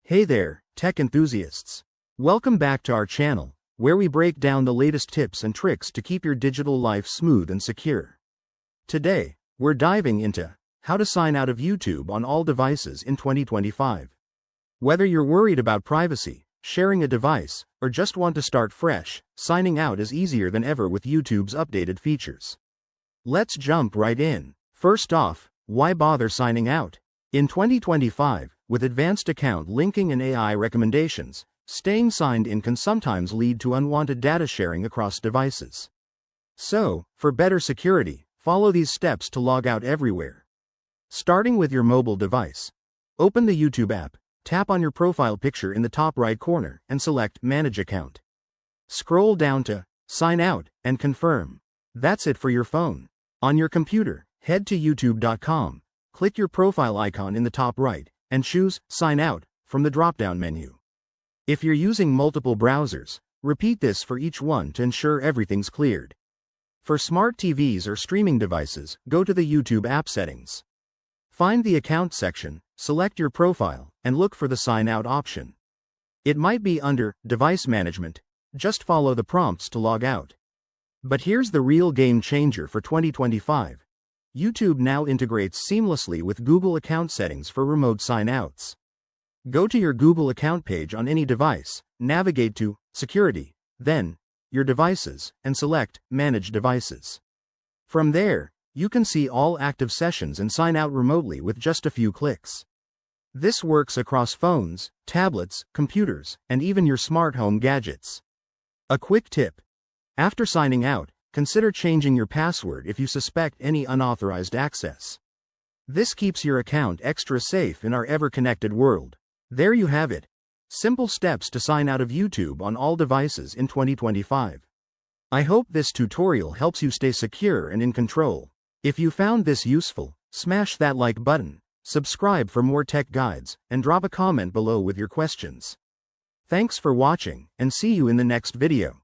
Hey there, tech enthusiasts. Welcome back to our channel, where we break down the latest tips and tricks to keep your digital life smooth and secure. Today, we're diving into how to sign out of YouTube on all devices in 2025. Whether you're worried about privacy, sharing a device, or just want to start fresh, signing out is easier than ever with YouTube's updated features. Let's jump right in. First off, why bother signing out? In 2025, with advanced account linking and AI recommendations, staying signed in can sometimes lead to unwanted data sharing across devices. So, for better security, follow these steps to log out everywhere. Starting with your mobile device. Open the YouTube app, tap on your profile picture in the top right corner, and select Manage Account. Scroll down to Sign Out and Confirm. That's it for your phone. On your computer, head to youtube.com, click your profile icon in the top right, and choose Sign Out from the drop-down menu. If you're using multiple browsers, repeat this for each one to ensure everything's cleared. For smart TVs or streaming devices, go to the YouTube app settings. Find the Account section, select your profile, and look for the Sign Out option. It might be under Device Management. Just follow the prompts to log out. But here's the real game changer for 2025. YouTube now integrates seamlessly with Google account settings for remote sign-outs. Go to your Google account page on any device, navigate to Security, then Your Devices, and select Manage Devices. From there, you can see all active sessions and sign out remotely with just a few clicks. This works across phones, tablets, computers, and even your smart home gadgets. A quick tip. After signing out, consider changing your password if you suspect any unauthorized access. This keeps your account extra safe in our ever-connected world. There you have it. Simple steps to sign out of YouTube on all devices in 2025. I hope this tutorial helps you stay secure and in control. If you found this useful, smash that like button, subscribe for more tech guides, and drop a comment below with your questions. Thanks for watching, and see you in the next video.